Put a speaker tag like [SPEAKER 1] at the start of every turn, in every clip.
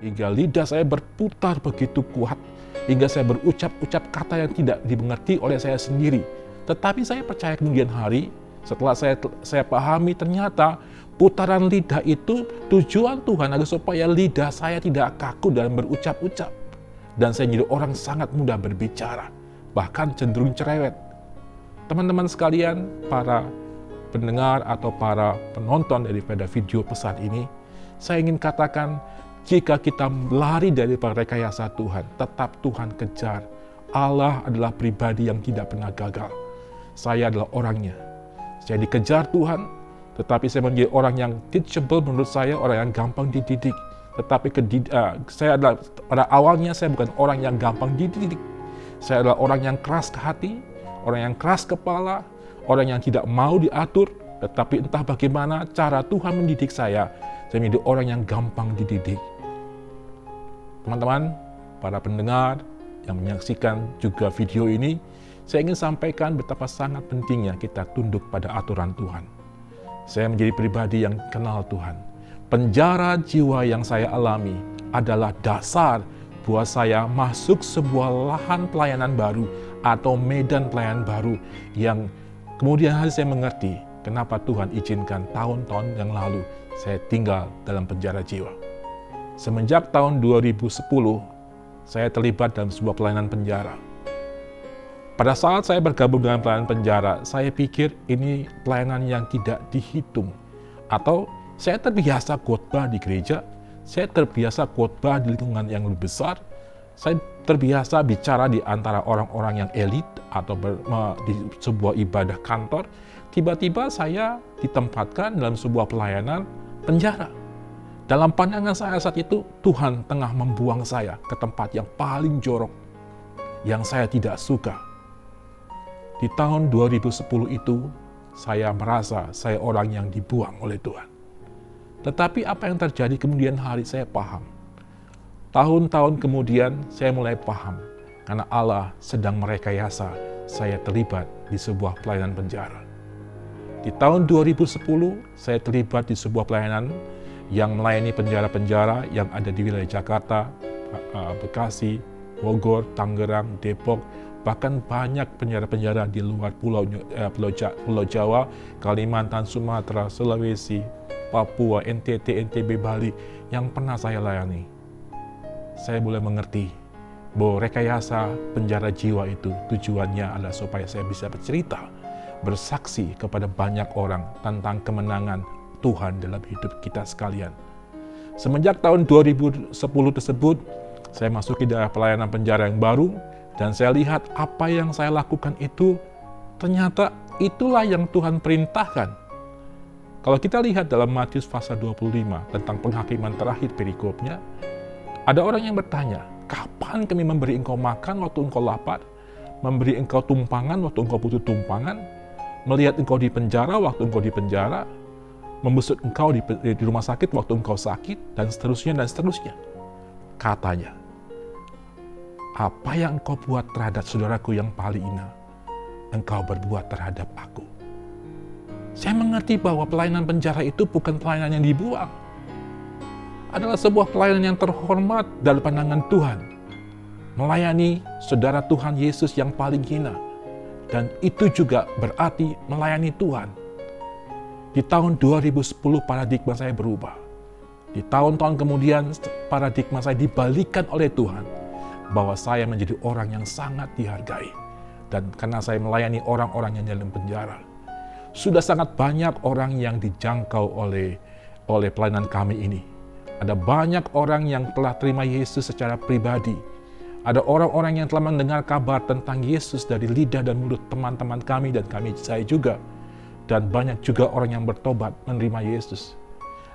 [SPEAKER 1] hingga lidah saya berputar begitu kuat, hingga saya berucap-ucap kata yang tidak dimengerti oleh saya sendiri. Tetapi saya percaya kemudian hari, setelah saya pahami ternyata putaran lidah itu tujuan Tuhan agar supaya lidah saya tidak kaku dalam berucap-ucap. Dan saya menjadi orang sangat mudah berbicara, bahkan cenderung cerewet. Teman-teman sekalian, para pendengar atau para penonton daripada video pesan ini, saya ingin katakan, jika kita lari dari rekayasa Tuhan, tetap Tuhan kejar. Allah adalah pribadi yang tidak pernah gagal. Saya adalah orangnya. Saya dikejar Tuhan, tetapi saya menjadi orang yang teachable, menurut saya orang yang gampang dididik. Tetapi saya adalah, pada awalnya saya bukan orang yang gampang dididik. Saya adalah orang yang keras ke hati, orang yang keras kepala, orang yang tidak mau diatur. Tetapi entah bagaimana cara Tuhan mendidik saya menjadi orang yang gampang dididik. Teman-teman, para pendengar yang menyaksikan juga video ini, saya ingin sampaikan betapa sangat pentingnya kita tunduk pada aturan Tuhan. Saya menjadi pribadi yang kenal Tuhan. Penjara jiwa yang saya alami adalah dasar buat saya masuk sebuah lahan pelayanan baru atau medan pelayanan baru yang kemudian hari saya mengerti kenapa Tuhan izinkan tahun-tahun yang lalu saya tinggal dalam penjara jiwa. Semenjak tahun 2010, saya terlibat dalam sebuah pelayanan penjara. Pada saat saya bergabung dengan pelayanan penjara, saya pikir ini pelayanan yang tidak dihitung. Atau saya terbiasa khotbah di gereja, saya terbiasa khotbah di lingkungan yang lebih besar, saya terbiasa bicara di antara orang-orang yang elit atau di sebuah ibadah kantor. Tiba-tiba saya ditempatkan dalam sebuah pelayanan penjara. Dalam pandangan saya saat itu, Tuhan tengah membuang saya ke tempat yang paling jorok, yang saya tidak suka. Di tahun 2010 itu, saya merasa saya orang yang dibuang oleh Tuhan. Tetapi apa yang terjadi kemudian hari saya paham. Tahun-tahun kemudian saya mulai paham, karena Allah sedang merekayasa saya terlibat di sebuah pelayanan penjara. Di tahun 2010, saya terlibat di sebuah pelayanan yang melayani penjara-penjara yang ada di wilayah Jakarta, Bekasi, Bogor, Tangerang, Depok, bahkan banyak penjara-penjara di luar Pulau Jawa, Kalimantan, Sumatera, Sulawesi, Papua, NTT, NTB, Bali yang pernah saya layani. Saya mulai mengerti bahwa rekayasa penjara jiwa itu tujuannya adalah supaya saya bisa bercerita, bersaksi kepada banyak orang tentang kemenangan Tuhan dalam hidup kita sekalian. Semenjak tahun 2010 tersebut, saya masuk ke daerah pelayanan penjara yang baru, dan saya lihat apa yang saya lakukan itu, ternyata itulah yang Tuhan perintahkan. Kalau kita lihat dalam Matius pasal 25 tentang penghakiman terakhir perikopnya, ada orang yang bertanya, kapan kami memberi engkau makan waktu engkau lapar? Memberi engkau tumpangan waktu engkau butuh tumpangan? Melihat engkau di penjara waktu engkau di penjara? Membesuk engkau di rumah sakit waktu engkau sakit? Dan seterusnya dan seterusnya. Katanya, apa yang engkau buat terhadap saudaraku yang paling hina, engkau berbuat terhadap aku. Saya mengerti bahwa pelayanan penjara itu bukan pelayanan yang dibuang. Adalah sebuah pelayanan yang terhormat dalam pandangan Tuhan. Melayani saudara Tuhan Yesus yang paling hina. Dan itu juga berarti melayani Tuhan. Di tahun 2010 paradigma saya berubah. Di tahun-tahun kemudian paradigma saya dibalikkan oleh Tuhan. Bahwa saya menjadi orang yang sangat dihargai. Dan karena saya melayani orang-orang yang dalam penjara. Sudah sangat banyak orang yang dijangkau oleh pelayanan kami ini. Ada banyak orang yang telah terima Yesus secara pribadi. Ada orang-orang yang telah mendengar kabar tentang Yesus dari lidah dan mulut teman-teman kami dan saya juga. Dan banyak juga orang yang bertobat menerima Yesus.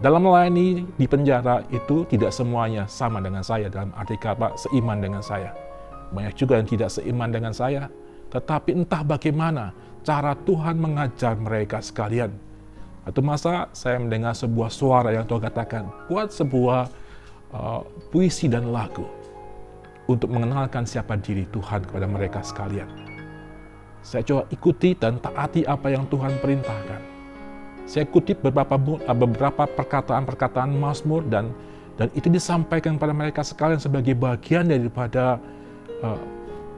[SPEAKER 1] Dalam melayani di penjara itu tidak semuanya sama dengan saya, dalam arti kata seiman dengan saya. Banyak juga yang tidak seiman dengan saya, tetapi entah bagaimana cara Tuhan mengajar mereka sekalian. Satu masa saya mendengar sebuah suara yang Tuhan katakan, buat sebuah puisi dan lagu untuk mengenalkan siapa diri Tuhan kepada mereka sekalian. Saya coba ikuti dan taati apa yang Tuhan perintahkan. Saya kutip beberapa perkataan-perkataan Mazmur dan Dan itu disampaikan pada mereka sekalian sebagai bagian daripada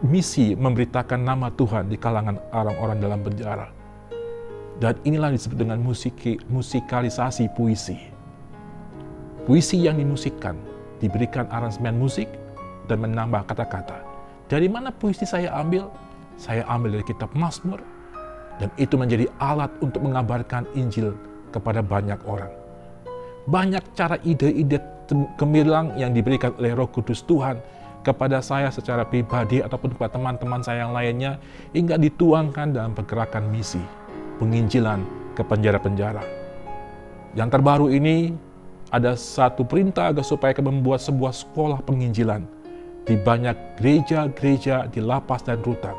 [SPEAKER 1] misi memberitakan nama Tuhan di kalangan orang-orang dalam penjara. Dan inilah disebut dengan musikalisasi puisi. Puisi yang dimusikkan, diberikan aransemen musik dan menambah kata-kata. Dari mana puisi saya ambil? Saya ambil dari kitab Mazmur, dan itu menjadi alat untuk mengabarkan Injil kepada banyak orang. Banyak cara ide-ide gemilang yang diberikan oleh Roh Kudus Tuhan kepada saya secara pribadi ataupun kepada teman-teman saya yang lainnya, hingga dituangkan dalam pergerakan misi penginjilan ke penjara-penjara. Yang terbaru ini ada satu perintah agar supaya kami membuat sebuah sekolah penginjilan di banyak gereja-gereja di lapas dan rutan.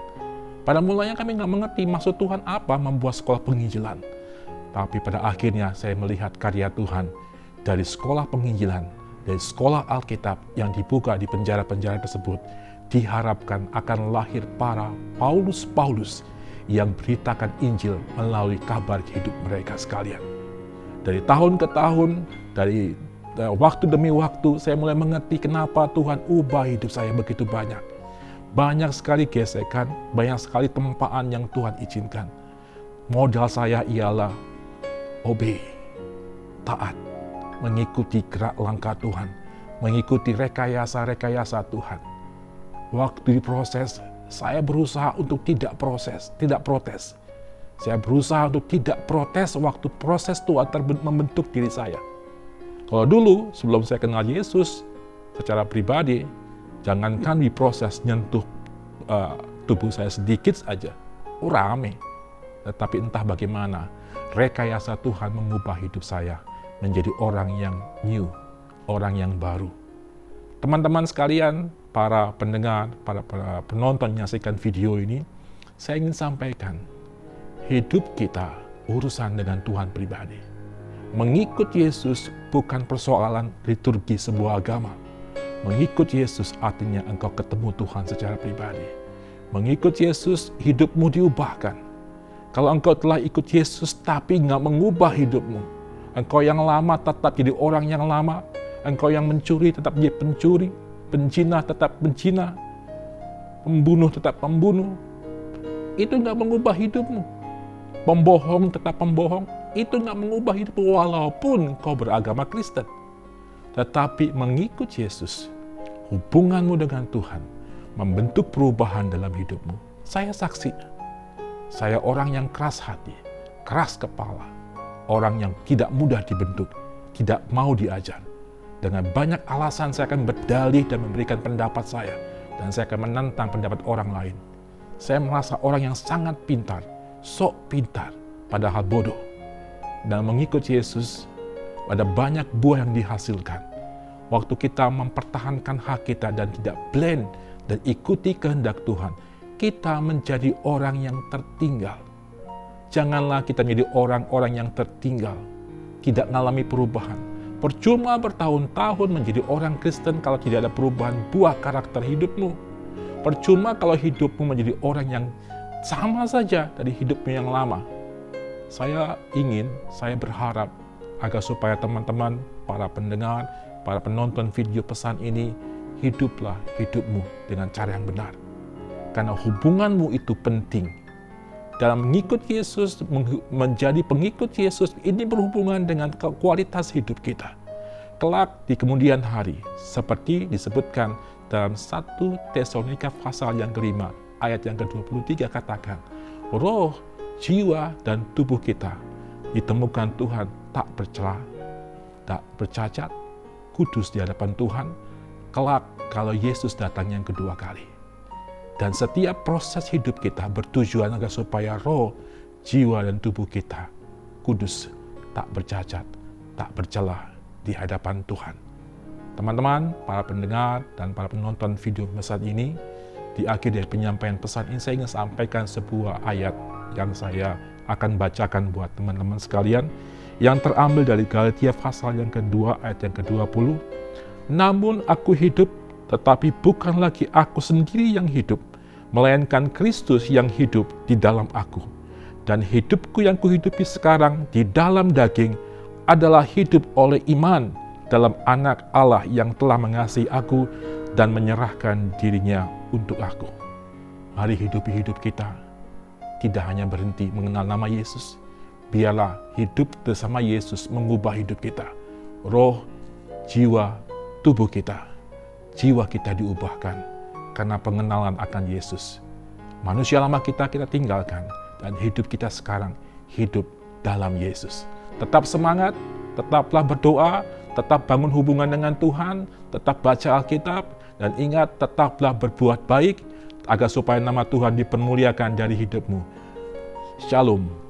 [SPEAKER 1] Pada mulanya kami nggak mengerti maksud Tuhan apa membuat sekolah penginjilan. Tapi pada akhirnya saya melihat karya Tuhan dari sekolah penginjilan, dari sekolah Alkitab yang dibuka di penjara-penjara tersebut, diharapkan akan lahir para Paulus-Paulus yang beritakan Injil melalui kabar hidup mereka sekalian. Dari tahun ke tahun, dari waktu demi waktu, saya mulai mengerti kenapa Tuhan ubah hidup saya begitu banyak. Banyak sekali gesekan, banyak sekali tempaan yang Tuhan izinkan. Modal saya ialah obey, taat, mengikuti gerak langkah Tuhan, mengikuti rekayasa-rekayasa Tuhan. Waktu diproses, saya berusaha untuk tidak protes. Saya berusaha untuk tidak protes waktu proses Tuhan membentuk diri saya. Kalau dulu, sebelum saya kenal Yesus, secara pribadi, jangankan diproses nyentuh tubuh saya sedikit saja, rame. Tetapi entah bagaimana, rekayasa Tuhan mengubah hidup saya menjadi orang yang new, orang yang baru. Teman-teman sekalian, para pendengar, para penonton yang menyaksikan video ini, saya ingin sampaikan, hidup kita urusan dengan Tuhan pribadi. Mengikut Yesus bukan persoalan liturgi sebuah agama. Mengikut Yesus artinya engkau ketemu Tuhan secara pribadi. Mengikut Yesus, hidupmu diubahkan. Kalau engkau telah ikut Yesus tapi nggak mengubah hidupmu, engkau yang lama tetap jadi orang yang lama, engkau yang mencuri tetap jadi pencuri, penjinah tetap penjinah, pembunuh tetap pembunuh, itu nggak mengubah hidupmu. Pembohong tetap pembohong, itu nggak mengubah hidupmu walaupun kau beragama Kristen. Tetapi mengikut Yesus, hubunganmu dengan Tuhan membentuk perubahan dalam hidupmu. Saya saksi. Saya orang yang keras hati, keras kepala, orang yang tidak mudah dibentuk, tidak mau diajar. Dengan banyak alasan saya akan berdalih dan memberikan pendapat saya, dan saya akan menentang pendapat orang lain. Saya merasa orang yang sangat pintar, sok pintar, padahal bodoh. Dan mengikut Yesus, ada banyak buah yang dihasilkan. Waktu kita mempertahankan hak kita dan tidak blend dan ikuti kehendak Tuhan, kita menjadi orang yang tertinggal. Janganlah kita menjadi orang-orang yang tertinggal, tidak mengalami perubahan. Percuma bertahun-tahun menjadi orang Kristen kalau tidak ada perubahan buah karakter hidupmu. Percuma kalau hidupmu menjadi orang yang sama saja dari hidupmu yang lama. Saya berharap agar supaya teman-teman, para pendengar, para penonton video pesan ini, hiduplah hidupmu dengan cara yang benar. Karena hubunganmu itu penting. Dalam mengikut Yesus, menjadi pengikut Yesus, ini berhubungan dengan kualitas hidup kita. Kelak di kemudian hari, seperti disebutkan dalam 1 Tesalonika pasal yang kelima, ayat yang ke-23 katakan, roh, jiwa, dan tubuh kita ditemukan Tuhan tak bercela, tak bercacat, kudus di hadapan Tuhan, kelak kalau Yesus datang yang kedua kali. Dan setiap proses hidup kita bertujuan agar supaya roh, jiwa, dan tubuh kita kudus, tak bercacat, tak bercela di hadapan Tuhan. Teman-teman, para pendengar dan para penonton video pesan ini, di akhir dari penyampaian pesan ini saya ingin sampaikan sebuah ayat yang saya akan bacakan buat teman-teman sekalian, yang terambil dari Galatia pasal yang kedua ayat yang ke-20. Namun aku hidup, tetapi bukan lagi aku sendiri yang hidup, melainkan Kristus yang hidup di dalam aku. Dan hidupku yang kuhidupi sekarang di dalam daging adalah hidup oleh iman dalam Anak Allah yang telah mengasihi aku dan menyerahkan dirinya untuk aku. Mari hidupi hidup kita, tidak hanya berhenti mengenal nama Yesus. Biarlah hidup bersama Yesus mengubah hidup kita. Roh, jiwa, tubuh kita. Jiwa kita diubahkan karena pengenalan akan Yesus. Manusia lama kita tinggalkan, dan hidup kita sekarang hidup dalam Yesus. Tetap semangat, tetaplah berdoa, tetap bangun hubungan dengan Tuhan, tetap baca Alkitab, dan ingat, tetaplah berbuat baik, agar supaya nama Tuhan dipermuliakan dari hidupmu. Shalom.